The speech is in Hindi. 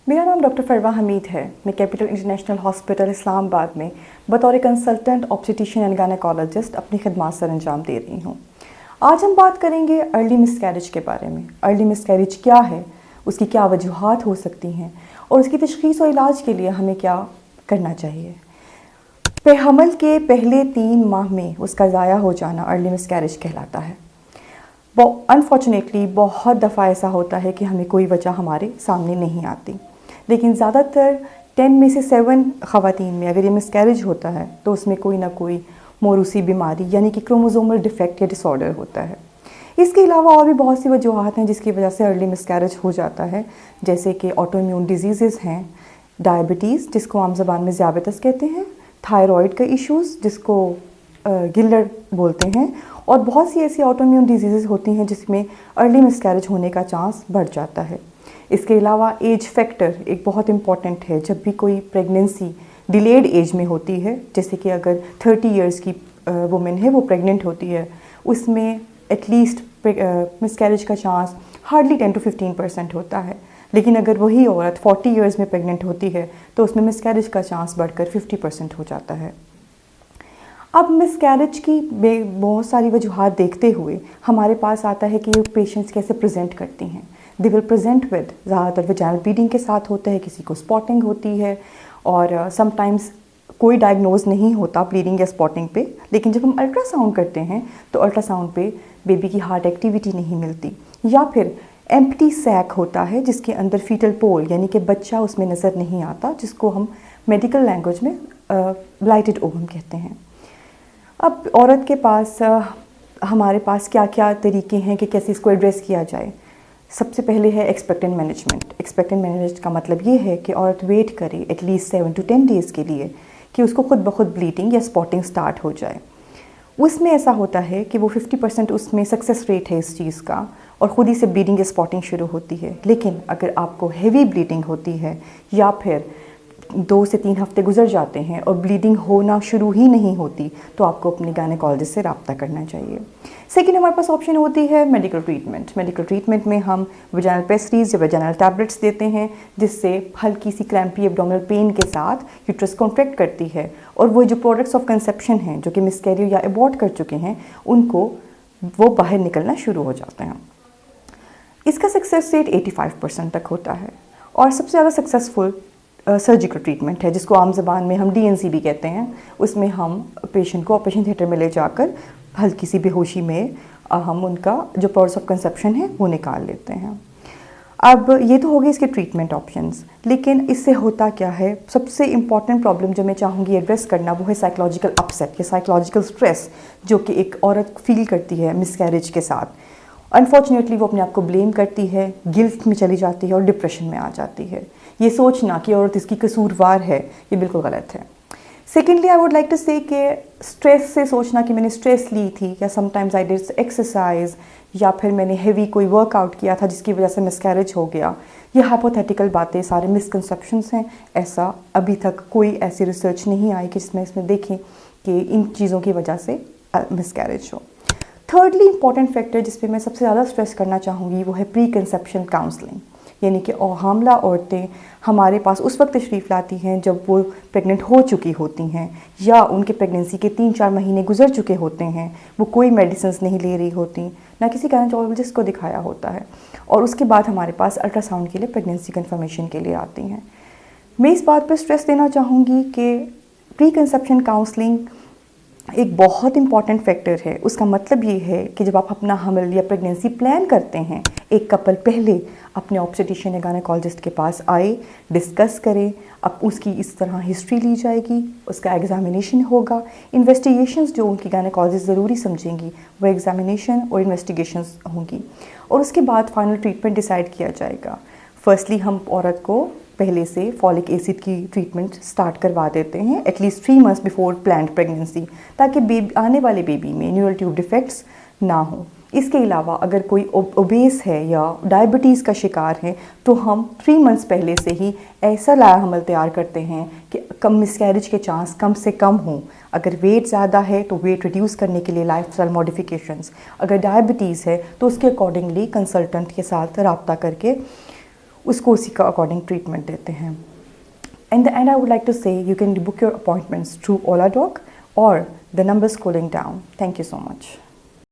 मेरा नाम डॉक्टर फरवा हमीद है। मैं कैपिटल इंटरनेशनल हॉस्पिटल इस्लामाबाद में बतौर कंसल्टेंट ऑब्स्टेट्रिशियन एंड गायनेकोलॉजिस्ट अपनी खिदमात सर अंजाम दे रही हूँ। आज हम बात करेंगे अर्ली मिसकैरेज के बारे में। अर्ली मिसकैरेज क्या है, उसकी क्या वजूहात हो सकती हैं और उसकी तशख़ीस और इलाज के लिए हमें क्या करना चाहिए। हमल के पहले 3 माह में उसका ज़ाया हो जाना अर्ली मिसकैरेज कहलाता है। अनफॉर्चुनेटली बहुत दफ़ा ऐसा होता है कि हमें कोई वजह हमारे सामने नहीं आती, लेकिन ज़्यादातर 10 में से 7 ख़वातीन में अगर ये मिसकैरेज होता है तो उसमें कोई ना कोई मौरूसी बीमारी यानी कि क्रोमोसोमल डिफेक्ट या डिसऑर्डर होता है। इसके अलावा और भी बहुत सी वजूहात हैं जिसकी वजह से अर्ली मिसकैरेज हो जाता है, जैसे कि ऑटोइम्यून डिजीज़ हैं, डायबिटीज़ जिसको आम ज़बान में ज़ियाबतस कहते हैं, थायराइड का इश्यूज़ जिसको गिल्लर बोलते हैं, और बहुत सी ऐसी ऑटोइम्यून डिजीज़ होती हैं जिसमें अर्ली मिसकैरेज होने का चांस बढ़ जाता है। इसके अलावा एज फैक्टर एक बहुत इम्पॉर्टेंट है। जब भी कोई प्रेगनेंसी डिलेड एज में होती है, जैसे कि अगर 30 इयर्स की वुमेन है वो प्रेग्नेंट होती है, उसमें एटलीस्ट मिसकैरेज का चांस हार्डली 10 to 15% होता है। लेकिन अगर वही औरत 40 इयर्स में प्रेग्नेंट होती है तो उसमें मिसकैरेज का चांस बढ़कर 50% हो जाता है। अब मिसकैरेज की बहुत सारी वजूहात देखते हुए हमारे पास आता है कि ये पेशेंट्स कैसे प्रेजेंट करती हैं। दे विल प्रेजेंट विद ज़्यादातर वेजाइनल ब्लीडिंग के साथ होता है, किसी को स्पॉटिंग होती है और समटाइम्स कोई डायग्नोज नहीं होता ब्लीडिंग या स्पॉटिंग पे, लेकिन जब हम अल्ट्रासाउंड करते हैं तो अल्ट्रासाउंड पे बेबी की हार्ट एक्टिविटी नहीं मिलती, या फिर एम्प्टी सैक होता है जिसके अंदर फीटल पोल यानी कि बच्चा उसमें नज़र नहीं आता, जिसको हम मेडिकल लैंग्वेज में ब्लाइटेड ओवम कहते हैं। अब औरत के पास हमारे पास क्या क्या तरीके हैं कि कैसे इसको एड्रेस किया जाए। सबसे पहले है एक्सपेक्टेंट मैनेजमेंट। एक्सपेक्टेंट मैनेजमेंट का मतलब ये है कि औरत वेट करे एटलीस्ट 7 to 10 डेज़ के लिए कि उसको खुद ब खुद ब्लीडिंग या स्पॉटिंग स्टार्ट हो जाए। उसमें ऐसा होता है कि वो 50% उसमें सक्सेस रेट है इस चीज़ का, और ख़ुद ही से ब्लीडिंग या स्पॉटिंग शुरू होती है। लेकिन अगर आपको हेवी ब्लीडिंग होती है या फिर 2 से 3 हफ्ते गुजर जाते हैं और ब्लीडिंग होना शुरू ही नहीं होती, तो आपको अपने गायनेकोलॉजिस्ट से रब्ता करना चाहिए। सेकेंड हमारे पास ऑप्शन होती है मेडिकल ट्रीटमेंट। मेडिकल ट्रीटमेंट में हम वेजाइनल पेस्ट्रीज या वेजाइनल टैबलेट्स देते हैं, जिससे हल्की सी क्रैम्पी एब्डोमिनल पेन के साथ यूट्रस कॉन्ट्रैक्ट करती है, और वो जो प्रोडक्ट्स ऑफ कंसेप्शन हैं जो कि मिसकैरेज या एबॉर्ट कर चुके हैं उनको वो बाहर निकलना शुरू हो जाते हैं। इसका सक्सेस रेट 85% तक होता है, और सबसे ज़्यादा सक्सेसफुल सर्जिकल ट्रीटमेंट है जिसको आम ज़बान में हम DNC भी कहते हैं। उसमें हम पेशेंट को ऑपरेशन थिएटर में ले जाकर हल्की सी बेहोशी में हम उनका जो प्रोसेस ऑफ कंसेप्शन है वो निकाल लेते हैं। अब ये तो हो गए इसके ट्रीटमेंट ऑप्शंस, लेकिन इससे होता क्या है, सबसे इम्पॉर्टेंट प्रॉब्लम जो मैं चाहूँगी एड्रेस करना वो है साइकोलॉजिकल अपसेट या साइकोलॉजिकल स्ट्रेस, जो कि एक औरत फील करती है मिसकैरेज के साथ। अनफॉर्चुनेटली वो अपने आप को ब्लेम करती है, गिल्ट में चली जाती है और डिप्रेशन में आ जाती है। ये सोचना कि औरत इसकी कसूरवार है, ये बिल्कुल गलत है। Secondly I would like to say कि स्ट्रेस से सोचना कि मैंने स्ट्रेस ली थी, या समटाइम्स आई डिड एक्सरसाइज, या फिर मैंने हेवी कोई वर्कआउट किया था जिसकी वजह से मिसकैरेज हो गया, ये हाइपोथेटिकल बातें सारे मिसकंसेप्शंस हैं। ऐसा अभी तक कोई ऐसी रिसर्च नहीं आई कि जिसमें इसमें देखें कि इन चीज़ों की वजह से मिसकैरेज हो। थर्डली इम्पॉर्टेंट फैक्टर जिस पे मैं सबसे ज़्यादा स्ट्रेस करना चाहूँगी वो है प्री कंसेप्शन काउंसलिंग, यानी कि हामला औरतें हमारे पास उस वक्त तशरीफ़ लाती हैं जब वो प्रेग्नेंट हो चुकी होती हैं, या उनके प्रेगनेंसी के 3-4 महीने गुजर चुके होते हैं, वो कोई मेडिसिन नहीं ले रही होती, ना किसी गायनेकोलॉजिस्ट को दिखाया होता है, और उसके बाद हमारे पास अल्ट्रासाउंड के लिए प्रेगनेंसी कन्फर्मेशन के लिए आती हैं। मैं इस बात पर स्ट्रेस देना चाहूँगी कि प्री कंसेप्शन काउंसलिंग एक बहुत इम्पॉर्टेंट फैक्टर है। उसका मतलब ये है कि जब आप अपना हमल या प्रेगनेंसी प्लान करते हैं, एक कपल पहले अपने ऑब्स्टेट्रिशियन या गायनेकोलॉजिस्ट के पास आए, डिस्कस करें, अब उसकी इस तरह हिस्ट्री ली जाएगी, उसका एग्जामिनेशन होगा, इन्वेस्टिगेशंस जो उनकी गायनेकोलॉजिस्ट ज़रूरी समझेंगी वो एग्जामिनेशन और इन्वेस्टिगेशंस होंगी, और उसके बाद फाइनल ट्रीटमेंट डिसाइड किया जाएगा। फर्स्टली हम औरत को पहले से फॉलिक एसिड की ट्रीटमेंट स्टार्ट करवा देते हैं at least 3 months before planned pregnancy, ताकि आने वाले बेबी में न्यूरल ट्यूब डिफेक्ट्स ना हो। इसके अलावा अगर कोई ओबेस है या डायबिटीज़ का शिकार है तो हम 3 months पहले से ही ऐसा लाया हमल तैयार करते हैं कि कम मिसकैरेज के चांस कम से कम हों। अगर वेट ज़्यादा है तो वेट रिड्यूस करने के लिए लाइफस्टाइल मॉडिफिकेशंस, अगर डायबिटीज़ है तो उसके अकॉर्डिंगली कंसल्टेंट के साथ रब्ता करके उसको उसी का अकॉर्डिंग ट्रीटमेंट देते हैं. In the end, I would like to say you can book your appointments through Ola Doc or the number scrolling down. Thank you so much.